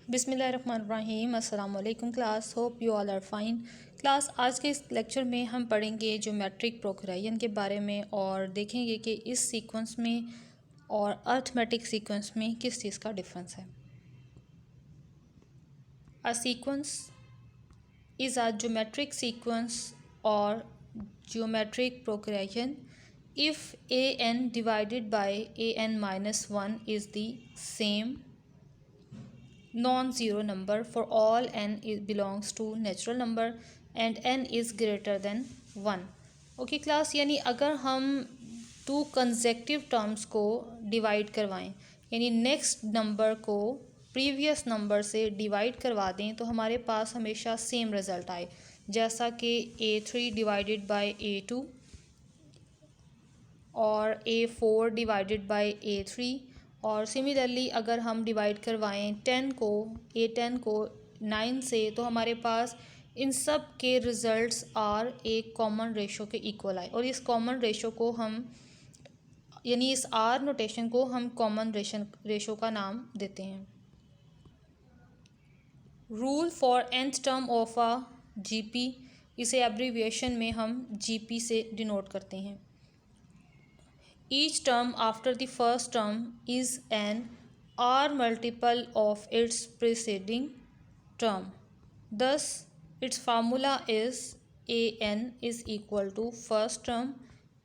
बिस्मिल्लाहिर्रहमानिर्रहीम। अस्सलाम वालेकुम class, hope you all are fine. Class, आज के इस लेक्चर में हम पढ़ेंगे ज्योमेट्रिक प्रोग्रेशन के बारे में और देखेंगे कि इस सीक्वेंस में और अर्थमेटिक सीक्वेंस में किस चीज़ का डिफरेंस है। A sequence is a geometric sequence और geometric progression if an divided by an-1 is the same non-zero number for all n belongs to natural number and n is greater than 1। Okay class, यानी अगर हम to consecutive terms को divide करवाएं, यानी next number को previous number से divide करवा दें तो हमारे पास हमेशा सेम रिज़ल्ट आए, जैसा कि A3 डिवाइडेड बाय A2 और A4 डिवाइडेड बाय A3। और सिमिलरली अगर हम डिवाइड करवाएं 10 को 9 से तो हमारे पास इन सब के रिज़ल्ट्स आर एक कॉमन रेशो के इक्वल आए, और इस कॉमन रेशो को हम यानी इस आर नोटेशन को हम कॉमन रेशो का नाम देते हैं। Rule for nth term of a GP, इसे एब्रीविएशन में हम जीपी से डिनोट करते हैं। Each term after the first term is an R multiple of its preceding term. Thus, its formula is an is equal to first term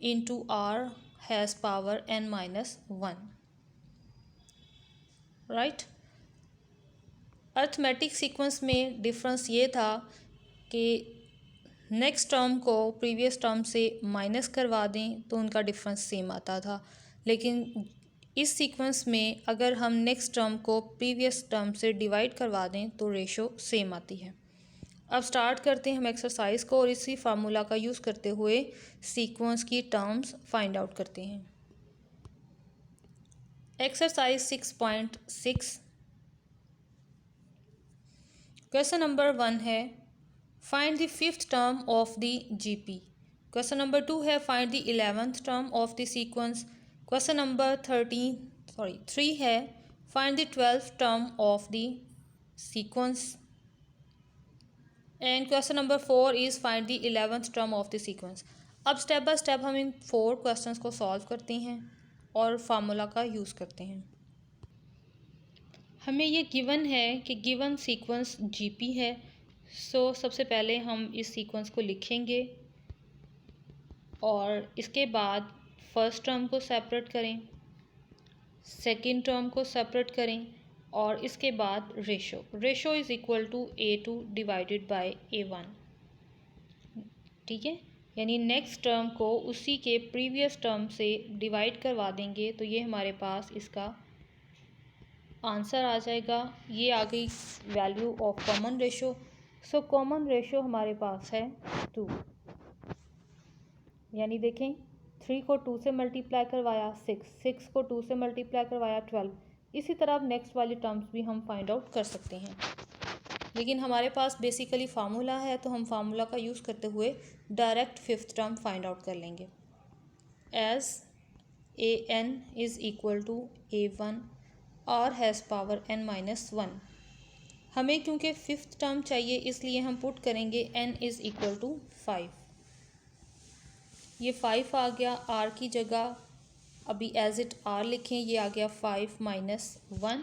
into R has power n minus 1. Right? Arithmetic sequence में difference ये था कि next term को previous term से minus करवा दें तो उनका डिफरेंस सेम आता था, लेकिन इस सीक्वेंस में अगर हम नेक्स्ट टर्म को प्रीवियस टर्म से डिवाइड करवा दें तो रेशो सेम आती है। अब स्टार्ट करते हैं हम एक्सरसाइज को और इसी फार्मूला का यूज़ करते हुए सीक्वेंस की टर्म्स फाइंड आउट करते हैं। एक्सरसाइज 6.6 क्वेश्चन नंबर 1 है find the fifth term of the GP. Question number 2 है find the 11th term of the sequence. Question number 3 है find the 12th term of the sequence and question number 4 is find the 11th term of the sequence. अब step by step हम इन 4 questions को solve करते हैं और formula का use करते हैं। हमें ये गिवन है कि गिवन सीक्वेंस जीपी है, सो सबसे पहले हम इस सीक्वेंस को लिखेंगे और इसके बाद फर्स्ट टर्म को सेपरेट करें, सेकंड टर्म को सेपरेट करें और इसके बाद ratio is equal to A2 divided by A1। ठीक है, यानी नेक्स्ट टर्म को उसी के प्रीवियस टर्म से डिवाइड करवा देंगे तो ये हमारे पास इसका आंसर आ जाएगा। ये आ गई value of common ratio. So common ratio हमारे पास है 2, यानी देखें 3 को 2 से मल्टीप्लाई करवाया 6 को 2 से मल्टीप्लाई करवाया 12। इसी तरह अब नेक्स्ट वाली टर्म्स भी हम फाइंड आउट कर सकते हैं, लेकिन हमारे पास बेसिकली फार्मूला है तो हम फार्मूला का यूज़ करते हुए direct fifth term find out कर लेंगे। As an is equal to A1 R has power n minus 1। हमें क्योंकि फिफ्थ टर्म चाहिए इसलिए हम पुट करेंगे n इज़ इक्वल टू 5। ये 5 आ गया r की जगह, अभी एज इट r लिखें, ये आ गया 5 माइनस 1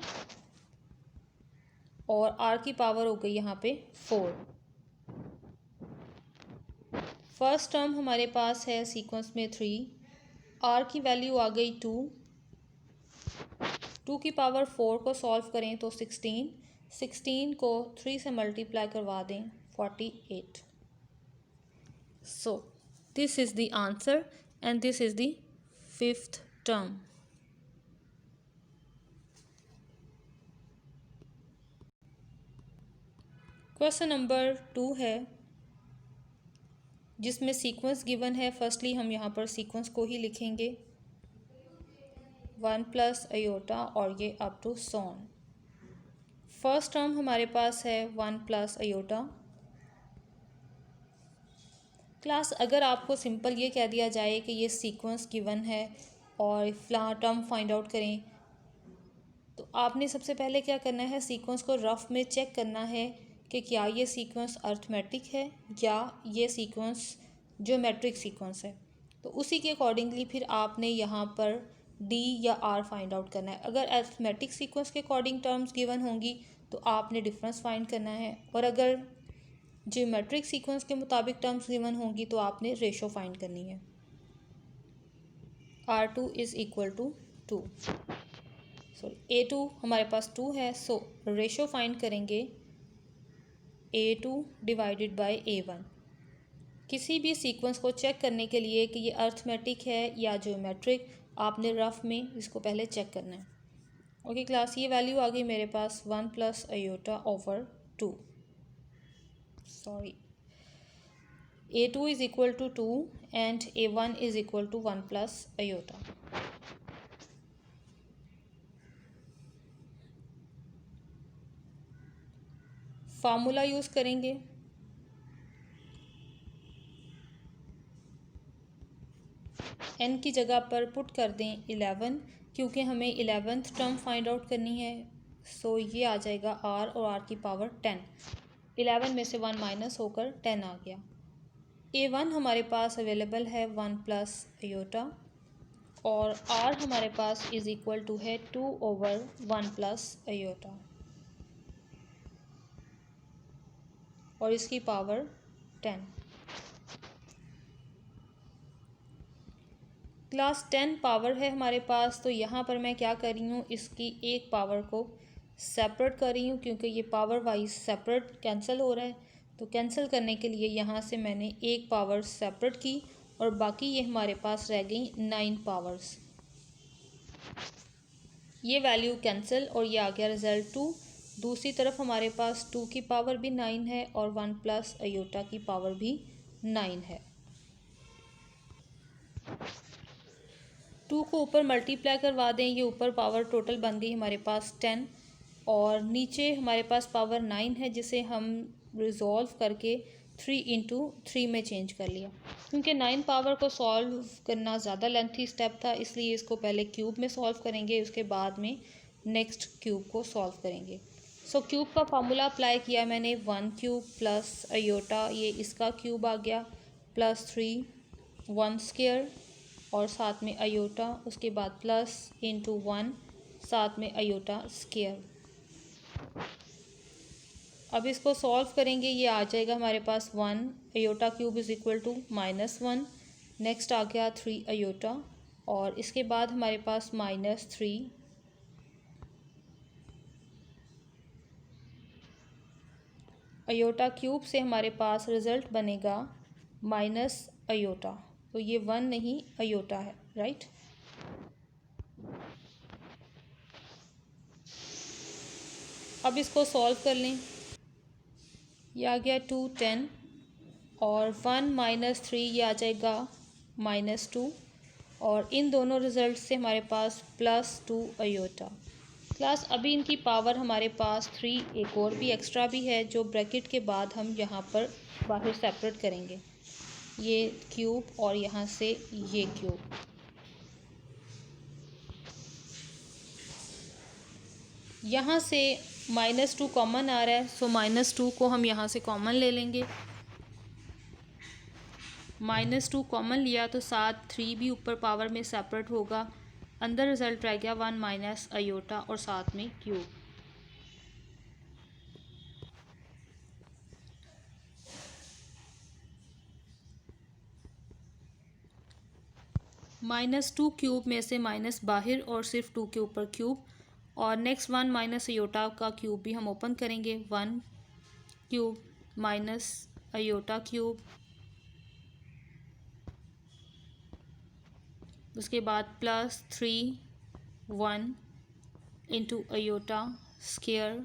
और r की पावर हो गई यहाँ पे 4। फर्स्ट टर्म हमारे पास है सीक्वेंस में 3, r की वैल्यू आ गई 2 की पावर 4 को सॉल्व करें तो 16 को 3 से मल्टीप्लाई करवा दें 48। सो this is the answer and this is the fifth term. Question number 2 है जिसमें सीक्वेंस गिवन है। फर्स्टली हम यहाँ पर सीक्वेंस को ही लिखेंगे 1 प्लस अयोटा और ये अप टू सॉन। फर्स्ट टर्म हमारे पास है 1 प्लस अयोटा। क्लास, अगर आपको सिंपल ये कह दिया जाए कि ये सीक्वेंस गिवन है और फला टर्म फाइंड आउट करें तो आपने सबसे पहले क्या करना है, सीक्वेंस को रफ में चेक करना है कि क्या ये सीक्वेंस अर्थमेटिक है या ये सीक्वेंस ज्योमेट्रिक सीक्वेंस है। तो उसी के अकॉर्डिंगली फिर आपने यहाँ पर डी या आर फाइंड आउट करना है। अगर अर्थमेटिक सीक्वेंस के अकॉर्डिंग टर्म्स गिवन होंगी तो आपने डिफरेंस फाइंड करना है, और अगर ज्योमेट्रिक सीक्वेंस के मुताबिक टर्म्स गिवन होंगी तो आपने रेशो फाइंड करनी है। R2 is equal to 2, sorry A2 हमारे पास 2 है, सो रेशो फाइंड करेंगे A2 डिवाइडेड बाय A1। किसी भी सीक्वेंस को चेक करने के लिए कि ये अर्थमेटिक है या ज्योमेट्रिक, आपने रफ में इसको पहले चेक करना है। ओके क्लास, ये वैल्यू आ गई मेरे पास 1 plus iota over 2, sorry A2 is equal to 2 and A1 is equal to 1 plus iota. Formula use करेंगे, n की जगह पर पुट कर दें 11, क्योंकि हमें 11th टर्म फाइंड आउट करनी है। सो ये आ जाएगा r और r की पावर 10। 11 में से 1 माइनस होकर 10 आ गया। A1 हमारे पास अवेलेबल है 1 प्लस आयोटा, और r हमारे पास इज़ इक्वल टू है 2 ओवर 1 प्लस आयोटा, और इसकी पावर 10। क्लास 10 पावर है हमारे पास, तो यहाँ पर मैं क्या कर रही हूँ, इसकी एक पावर को सेपरेट कर रही हूँ, क्योंकि ये पावर वाइज सेपरेट कैंसिल हो रहा है। तो कैंसिल करने के लिए यहाँ से मैंने एक पावर सेपरेट की, और बाकी ये हमारे पास रह गई 9 पावर्स। ये वैल्यू कैंसिल और ये आ गया रिजल्ट 2। दूसरी तरफ हमारे पास 2 की पावर भी 9 है और 1 प्लस आयोटा की पावर भी 9 है। 2 को ऊपर मल्टीप्लाई करवा दें, ये ऊपर पावर टोटल बन गई हमारे पास 10, और नीचे हमारे पास पावर 9 है, जिसे हम रिजॉल्व करके 3 इंटू 3 में चेंज कर लिया। क्योंकि 9 पावर को सॉल्व करना ज़्यादा लेंथी स्टेप था, इसलिए इसको पहले क्यूब में सॉल्व करेंगे, उसके बाद में नेक्स्ट क्यूब को सॉल्व करेंगे। सो क्यूब का फार्मूला अप्लाई किया मैंने, 1 क्यूब प्लस आयोटा, ये इसका क्यूब आ गया, प्लस 3 1 स्क्वायर और साथ में आयोटा, उसके बाद प्लस इंटू 1 साथ में आयोटा स्क्वायर। अब इसको सॉल्व करेंगे, ये आ जाएगा हमारे पास 1 iota cube is equal to -1। Next आ गया 3 आयोटा, और इसके बाद हमारे पास -3 आयोटा क्यूब से हमारे पास रिज़ल्ट बनेगा माइनस आयोटा। तो ये 1 नहीं आयोटा है, राइट। अब इसको सॉल्व कर लें, ये आ गया 2 10 और 1 -3 ये आ जाएगा -2, और इन दोनों रिज़ल्ट से हमारे पास +2 आयोटा। क्लास अभी इनकी पावर हमारे पास 3 एक और भी एक्स्ट्रा भी है, जो ब्रैकेट के बाद हम यहाँ पर बाहर सेपरेट करेंगे, ये क्यूब और यहाँ से ये क्यूब। यहाँ से -2 कॉमन आ रहा है, सो -2 को हम यहाँ से कॉमन ले लेंगे। -2 कॉमन लिया तो साथ 3 भी ऊपर पावर में सेपरेट होगा, अंदर रिजल्ट रह गया 1 माइनस आयोटा और साथ में क्यूब। -2 क्यूब में से माइनस बाहर और सिर्फ 2 के ऊपर क्यूब, और नेक्स्ट 1 माइनस आयोटा का क्यूब भी हम ओपन करेंगे, 1 क्यूब माइनस आयोटा क्यूब, उसके बाद +3 1 into iota square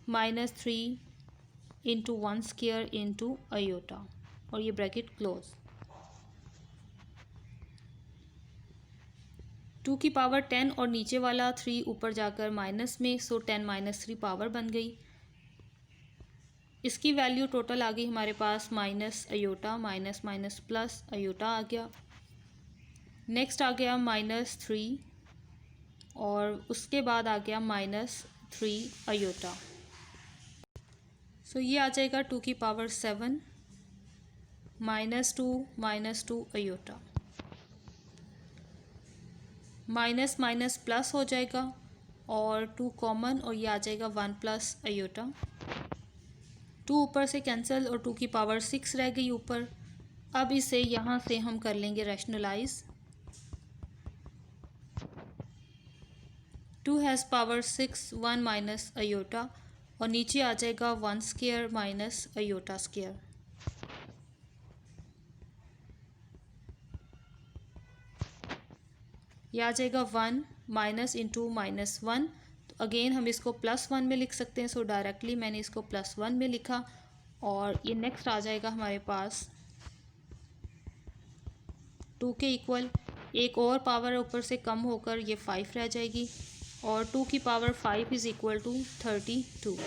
-3 into 1 square into iota, और ये ब्रैकेट क्लोज। 2 की पावर 10 और नीचे वाला 3 ऊपर जाकर माइनस में, सो 10 -3 पावर बन गई। इसकी वैल्यू टोटल आ गई हमारे पास minus iota, minus minus plus iota आ गया। नेक्स्ट आ गया -3 और उसके बाद आ गया -3 अयोटा। सो ये आ जाएगा 2 की power 7 -2 iota. Minus minus plus हो जाएगा और 2 कॉमन और ये आ जाएगा 1 प्लस अयोटा। 2 ऊपर से कैंसिल और 2 की पावर 6 रह गई ऊपर। अब इसे यहाँ से हम कर लेंगे rationalize. 2 has power 6 1 minus iota और नीचे आ जाएगा 1 स्क्वायर माइनस अयोटा स्क्वायर। ये आ जाएगा 1 माइनस इंटू -1। तो अगेन हम इसको +1 में लिख सकते हैं। सो डायरेक्टली मैंने इसको +1 में लिखा और ये नेक्स्ट आ जाएगा हमारे पास 2 के इक्वल। एक और पावर ऊपर से कम होकर ये 5 रह जाएगी और 2 की power 5 is equal to 32।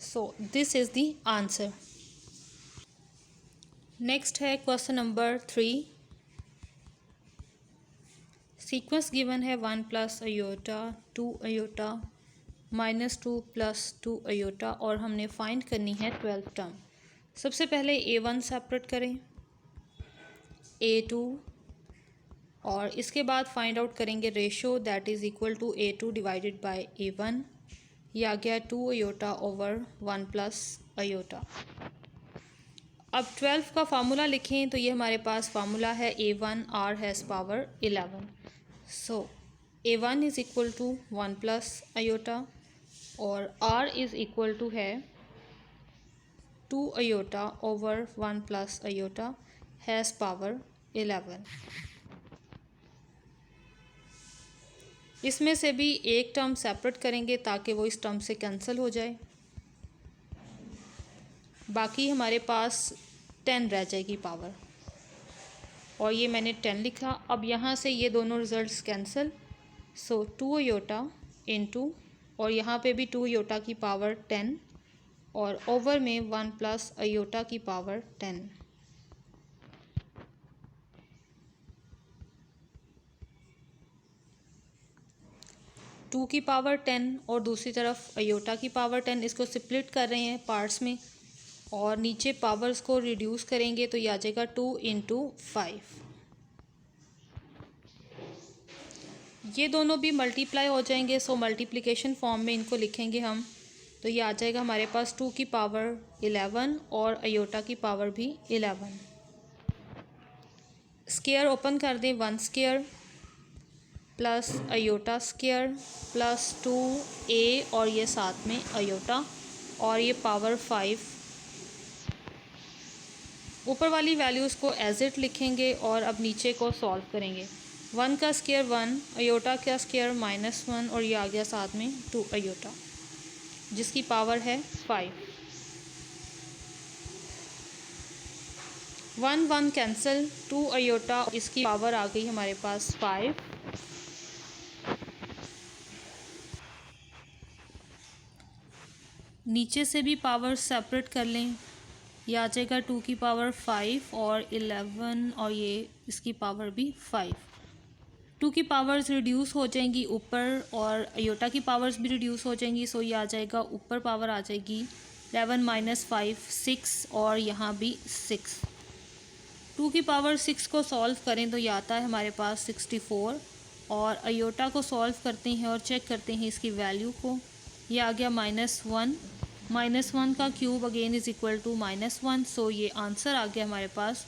So this is the answer. Next है क्वेश्चन नंबर 3। सीक्वेंस गिवन है 1 प्लस अयोटा 2 अयोटा -2 + 2 अयोटा और हमने फाइंड करनी है 12 टर्म। सबसे पहले A1 सेपरेट करें, A2 और इसके बाद फाइंड आउट करेंगे ratio that is equal to A2 divided by A1। ये आ गया 2 अयोटा ओवर 1 प्लस अयोटा। अब 12 का फार्मूला लिखें तो ये हमारे पास फार्मूला है A1 R has power 11। So A1 is equal to 1 plus iota और R इज़ इक्वल टू है 2 iota over 1 plus iota has power 11। इसमें से भी एक टर्म सेपरेट करेंगे ताकि वो इस टर्म से कैंसिल हो जाए। बाकी हमारे पास 10 रह जाएगी पावर और ये मैंने 10 लिखा। अब यहाँ से ये दोनों रिजल्ट्स कैंसिल। सो 2 अयोटा इंटू और यहाँ पे भी 2 अयोटा की पावर 10 और ओवर में 1 प्लस अयोटा की पावर 10। टू की पावर 10 और दूसरी तरफ अयोटा की पावर 10। इसको स्प्लिट कर रहे हैं पार्ट्स में और नीचे पावर्स को रिड्यूस करेंगे तो ये आ जाएगा 2 × 5। ये दोनों भी मल्टीप्लाई हो जाएंगे। सो मल्टीप्लिकेशन फॉर्म में इनको लिखेंगे हम तो ये आ जाएगा हमारे पास 2 की पावर 11 और अयोटा की पावर भी 11। स्क्वायर ओपन कर दें, 1 square plus iota square plus 2a और ये साथ में अयोटा और ये पावर 5। ऊपर वाली वैल्यूज़ को एज इट लिखेंगे और अब नीचे को सॉल्व करेंगे। 1 का स्क्वायर 1, अयोटा का स्क्वायर -1 और ये आ गया साथ में 2 अयोटा जिसकी पावर है 5। 1 1 कैंसिल, 2 अयोटा इसकी पावर आ गई हमारे पास 5। नीचे से भी पावर सेपरेट कर लें। ये आ जाएगा 2 की पावर 5 और 11 और ये इसकी पावर भी 5। 2 की पावर्स रिड्यूस हो जाएंगी ऊपर और अयोटा की पावर्स भी रिड्यूस हो जाएंगी। सो ये आ जाएगा ऊपर पावर आ जाएगी 11 - 5 6 और यहाँ भी 6। 2 की पावर 6 को सॉल्व करें तो ये आता है हमारे पास 64 और अयोटा को सॉल्व करते हैं और चेक करते हैं इसकी वैल्यू को। ये आ गया -1 -1 का cube again is equal to -1। So ये आंसर आ गया हमारे पास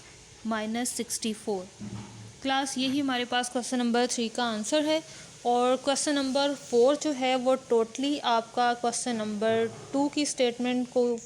-64। क्लास यही हमारे पास क्वेश्चन नंबर 3 का आंसर है। और क्वेश्चन नंबर 4 जो है वो टोटली आपका क्वेश्चन नंबर 2 की स्टेटमेंट को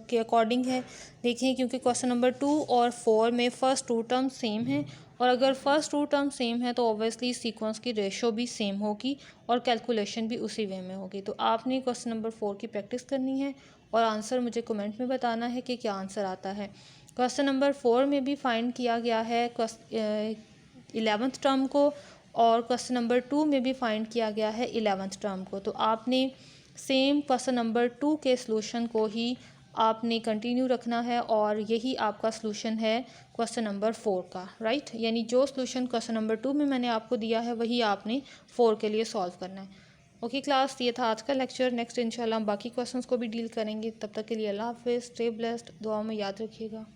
के अकॉर्डिंग है। देखें क्योंकि क्वेश्चन नंबर 2 और 4 में फ़र्स्ट 2 टर्म सेम हैं और अगर फ़र्स्ट 2 टर्म सेम है तो ऑब्वियसली सीक्वेंस की रेशो भी सेम होगी और कैलकुलेशन भी उसी वे में होगी। तो आपने क्वेश्चन नंबर 4 की प्रैक्टिस करनी है और आंसर मुझे कमेंट में बताना है कि क्या आंसर आता है। क्वेश्चन नंबर 4 में भी फाइंड किया गया है 11th टर्म को और क्वेश्चन नंबर 2 में भी फाइंड किया गया है 11th टर्म को। तो आपने सेम क्वेश्चन नंबर 2 के सॉल्यूशन को ही आपने कंटिन्यू रखना है और यही आपका सॉल्यूशन है क्वेश्चन नंबर 4 का, राइट। यानी जो सॉल्यूशन क्वेश्चन नंबर 2 में मैंने आपको दिया है वही आपने 4 के लिए सॉल्व करना है। ओके क्लास, ये था आज का लेक्चर। नेक्स्ट इंशाल्लाह हम बाकी क्वेश्चंस को भी डील करेंगे। तब तक के लिए अल्लाह हाफिज़, स्टे ब्लेस्ड, दुआ में याद रखिएगा।